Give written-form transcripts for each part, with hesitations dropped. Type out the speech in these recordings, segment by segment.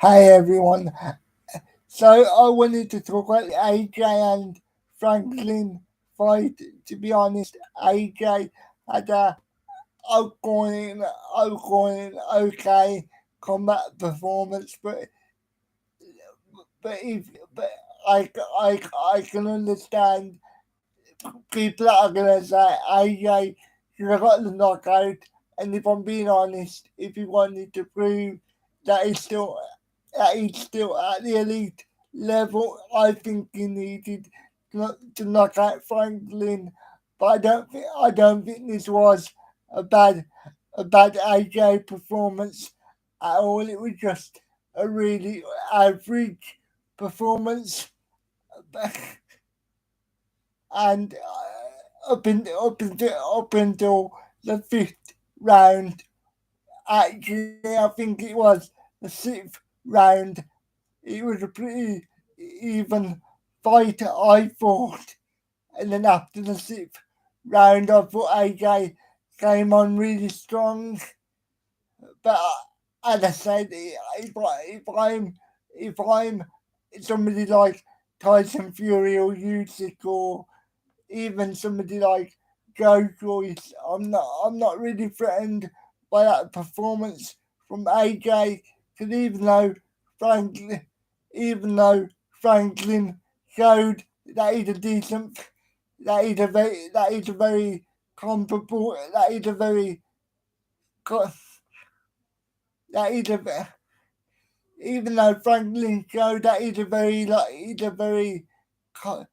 Hi everyone. So I wanted to talk about the AJ and Franklin fight. To be honest, AJ had a outgoing, okay combat performance, but if but I I can understand people are gonna say AJ should have got the knockout. And if I'm being honest, if he wanted to prove that he's still at the elite level, I think he needed to knock out Franklin. But I don't think this was a bad a bad AJ performance at all. It was just a really average performance. And up until the fifth round, actually, I think it was the sixth round. It was a pretty even fight, I thought. And then after the sixth round, I thought AJ came on really strong. But as I said, if I'm somebody like Tyson Fury or Usyk or even somebody like Joe Joyce, I'm not really threatened by that performance from AJ. Because Franklin, even though Franklin showed that he's a decent, that he's a very comparable, that he's a very, that he's a, even though Franklin showed that he's a very, co-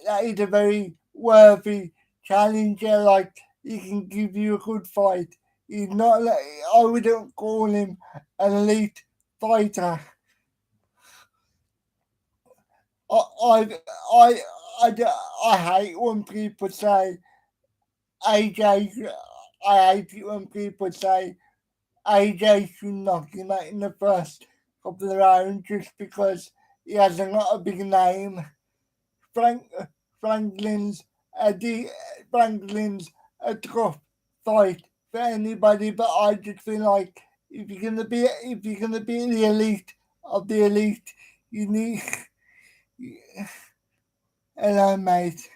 that he's a very worthy challenger. Like he can give you a good fight. He's not. I wouldn't call him an elite fighter. I I I I, I hate when people say AJ. I hate it when people say AJ should knock him out in the first couple of rounds just because he hasn't got a big name. Frank Franklin's a de- Franklin's a tough fight for anybody, but I just feel like if you're gonna be the elite of the elite, you need. Hello, mate.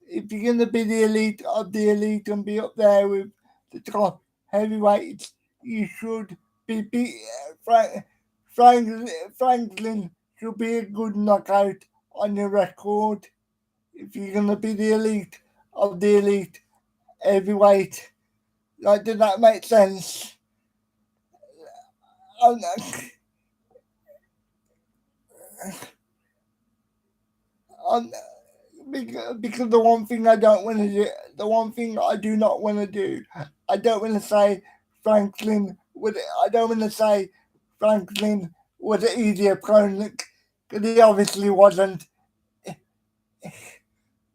If you're gonna be the elite of the elite and be up there with the top heavyweights, you should be Franklin should be a good knockout on your record if you're gonna be the elite of the elite heavyweight. Like, did that make sense? I'm, I'm, because the one thing I do not want to do, I don't want to say Franklin would, I don't want to say Franklin was an easy opponent because he obviously wasn't.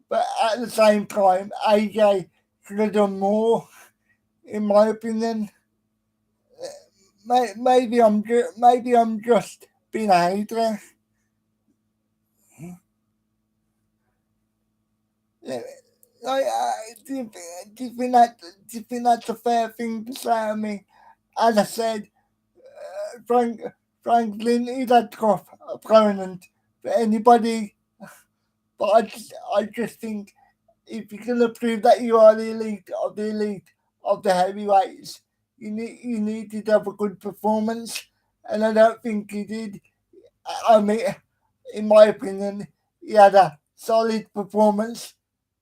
But at the same time, AJ should have done more, in my opinion. Maybe I'm just being a hater. Like, do you think that's a fair thing to say? I mean, as I said, Frank Franklin is a tough opponent for anybody, but I just think if you're gonna prove that you are the elite of the heavyweights, you need to have a good performance, and I don't think he did. I mean, in my opinion, he had a solid performance,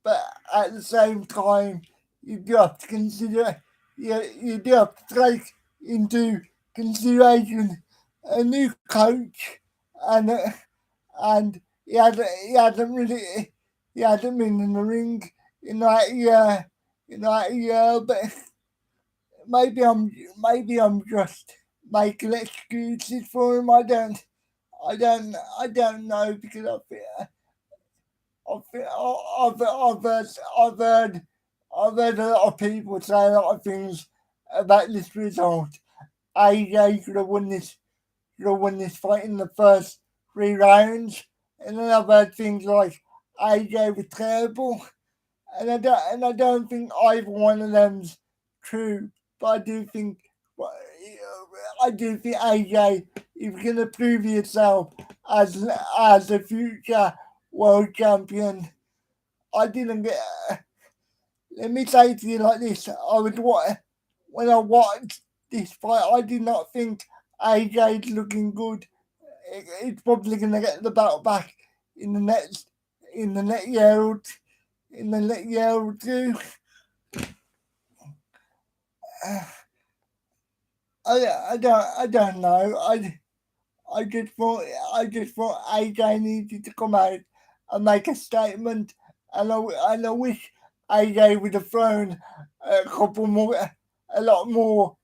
but at the same time, you do have to consider, you do have to take into consideration a new coach, and he hasn't really he hasn't been in the ring in that year, but maybe I'm just making excuses for him. I don't know because I've heard I've heard a lot of people say a lot of things about this result. AJ could have won this fight in the first three rounds, and then I've heard things like AJ was terrible, and I don't think either one of them's true. But I do think I do think AJ, if you're gonna prove yourself as a future world champion, I didn't get. Let me say to you like this: when I watched this fight, I did not think AJ's looking good. It's probably gonna get the belt back in the next in the next year or in the next year or two. I don't know. I just thought AJ needed to come out and make a statement, and I wish AJ would have thrown a lot more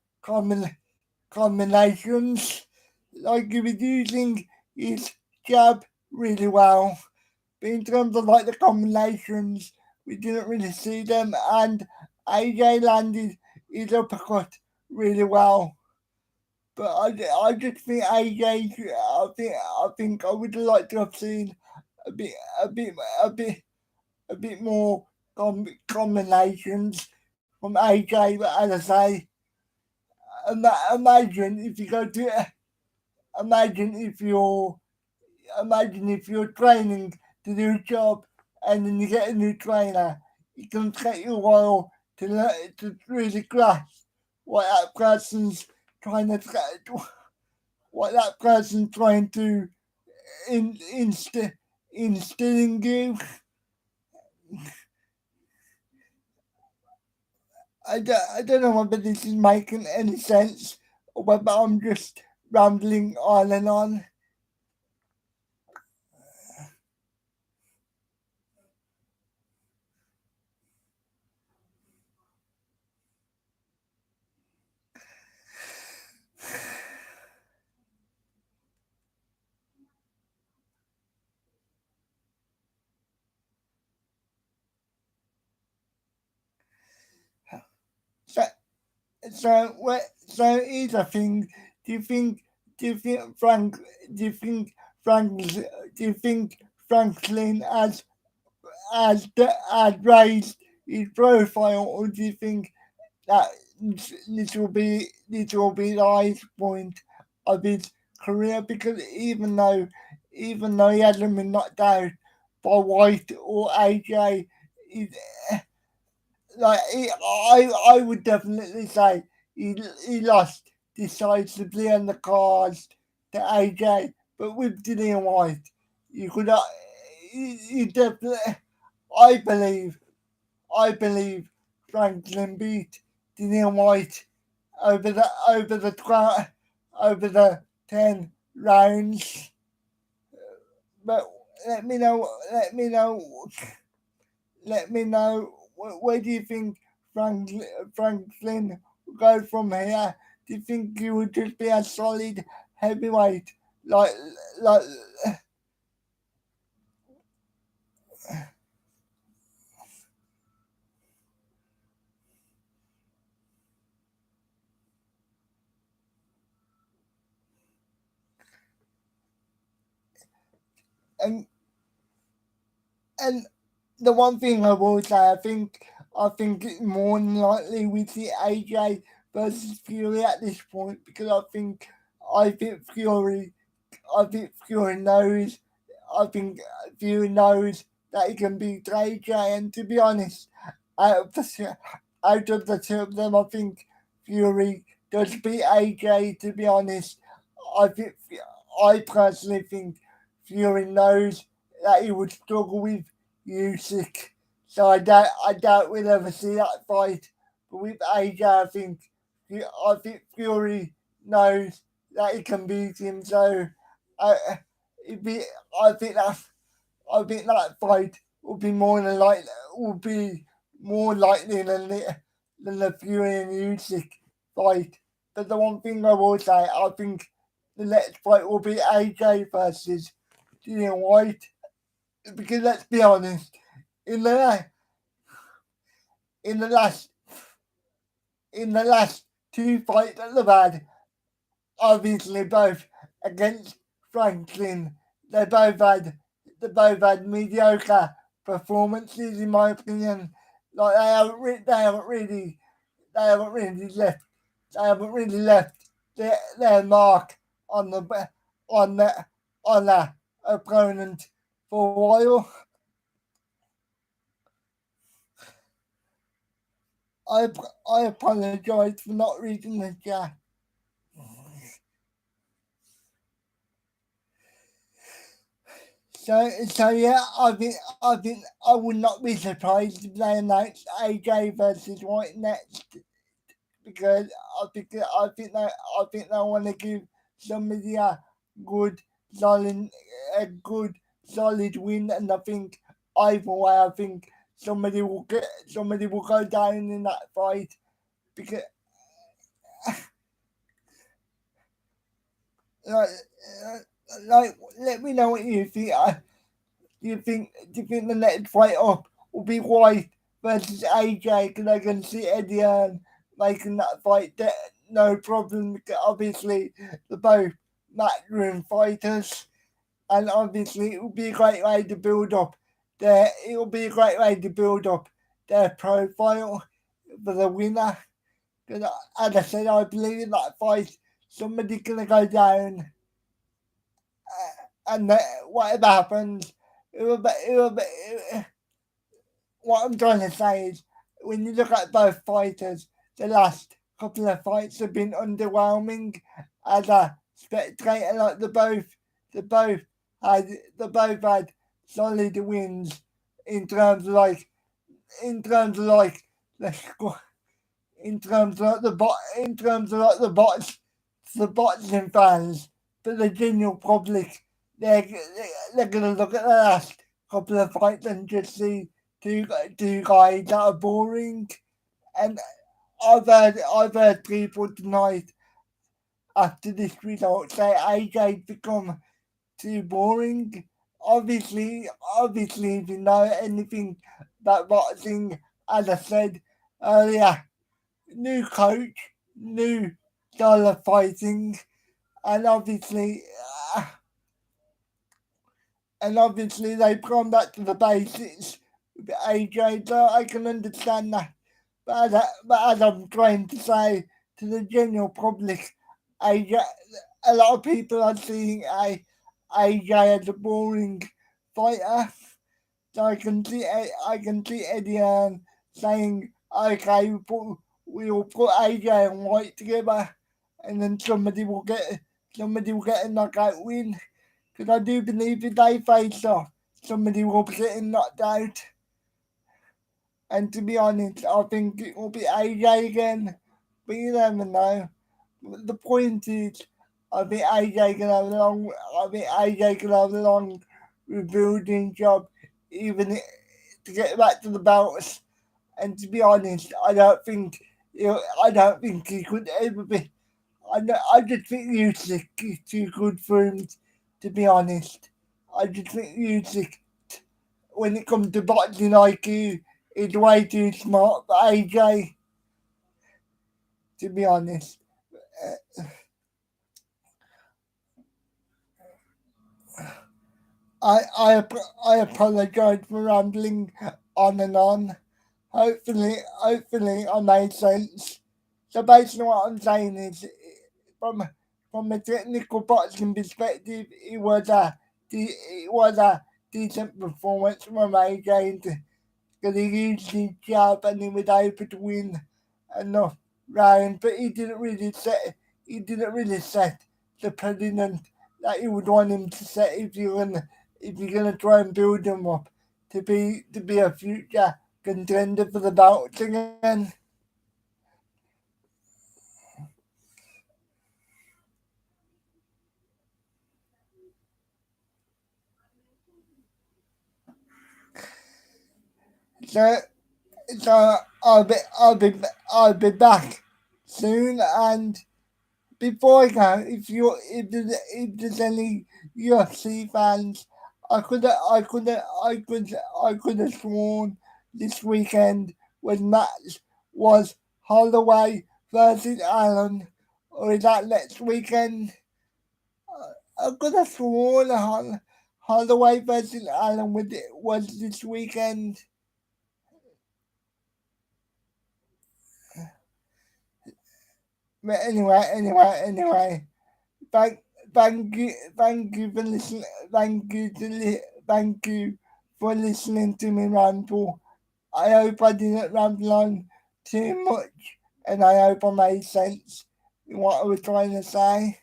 combinations. Like he was using his jab really well, but in terms of like the combinations, we didn't really see them, and AJ landed his uppercut really well. But I just think AJ. I think I would like to have seen a bit, a bit, a bit, a bit more combinations from AJ. But as I say, imagine if you go to, imagine if you're, imagine if you're training to do a job, and then you get a new trainer. It can take you a while to to really grasp what that person's trying to what that person trying to in, inst- instill in you. I don't know whether this is making any sense or whether I'm just rambling on and on. So, so here's the thing. Do you think, do you think Frank, do you think Frank, do you think Franklin has raised his profile, or do you think that this will be the highest point of his career? Because even though he hasn't been knocked out by White or AJ, he, I would definitely say he lost decisively on the cards to AJ, but with Dillian White, you could you definitely I believe I believe Franklin beat Dillian White over the 12, over the 10 rounds. But let me know. Let me know. Where do you think Franklin will go from here? Do you think he would just be a solid heavyweight like like? And and the one thing I will say, I think it's more than likely we see AJ versus Fury at this point, because I think Fury I think Fury knows I think Fury knows that he can beat AJ, and to be honest, out of out of the two of them, I think Fury does beat AJ. To be honest, I think I personally think Fury knows that he would struggle with Usyk, so I doubt we'll ever see that fight. But with AJ, I think Fury knows that he can beat him. So I it'd be I think that I think that fight will be more than like will be more likely than the Fury and Usyk fight. But the one thing I will say, I think the next fight will be AJ versus Dillian White. Because let's be honest, in the in the last in the last two fights that they've had, obviously both against Franklin, they both had mediocre performances in my opinion. Like they haven't really left they haven't really left their mark on the on the on the opponent for a while. I I apologise for not reading the chat. So yeah, I think I would not be surprised if they announced AJ versus White next, because I think they want to give somebody good solid a good solid win, and I think either way, I think somebody will go down in that fight, because like, uh, let me know what you think. Do you think the next fight up will be White versus AJ? Because I can see Eddie Hearn making that fight no problem. Because obviously, they're both matchroom fighters, and obviously it will be a great way to build up their profile for the winner. Because as I said, I believe in that fight, somebody's gonna go down, and whatever happens, what I'm trying to say is, when you look at both fighters, the last couple of fights have been underwhelming as a spectator. Like they both they both had solid wins in terms of like in terms of like the score, in terms of like the boxing fans, but the general public, they're they're gonna look at the last couple of fights and just see two two guys that are boring. And I've heard people tonight after this result say AJ become too boring. Obviously, if you know anything about boxing, as I said earlier, new coach, new style of fighting, and uh, obviously they've gone back to the basics with AJ. So I can understand that, but as I'm trying to say to the general public, AJ, a lot of people are seeing AJ as a boring fighter. So I can see Eddie Hearn saying, "Okay, we'll put AJ and White together, and then somebody will get a knockout win." Because I do believe if they face off, somebody will be getting knocked out. And to be honest, I think it will be AJ again, but you never know. The point is, I think AJ can have a long. I think AJ can have a long rebuilding job, even to get back to the belts. And to be honest, I don't think he could ever be. I just think Usyk is too good for him. To be honest, I just think Usyk, when it comes to boxing IQ, is way too smart for AJ. To be honest, I apologise for rambling on and on. Hopefully I made sense. So basically, what I'm saying is, from from a technical boxing perspective, it was a decent performance from AJ, because he used his jab and he was able to win enough rounds, but he didn't really set the precedent that you would want him to set if you're gonna try and build him up to be a future contender for the belts again. So so I'll be back soon. And before I go, if there's any UFC fans, I could have sworn this weekend was Holloway versus Allen, or is that next weekend? I could have sworn Holloway versus Allen was this weekend. But anyway. Thank, thank you for listening. Thank you for listening to me ramble. I hope I didn't ramble on too much, and I hope I made sense in what I was trying to say.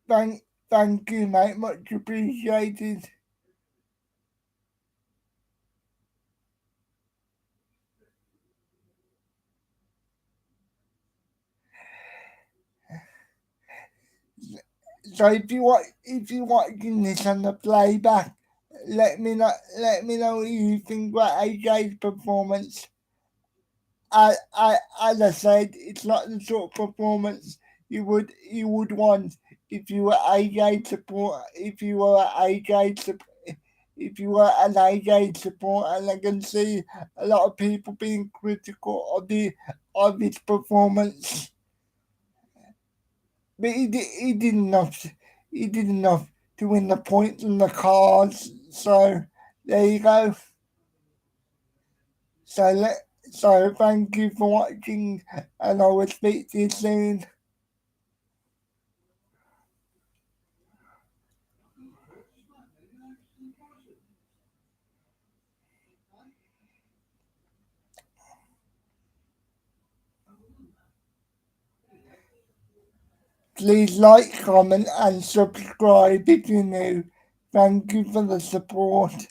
Thank, thank you, mate. Much appreciated. So if you watching this on the playback, let me know what you think about AJ's performance. As I said, it's not the sort of performance you would want if you were AJ support. If you were an AJ support, and I can see a lot of people being critical of his performance, but he did enough. He did enough to win the points and the cards. So there you go. So thank you for watching, and I will speak to you soon. Please like, comment, and subscribe if you're new. Thank you for the support.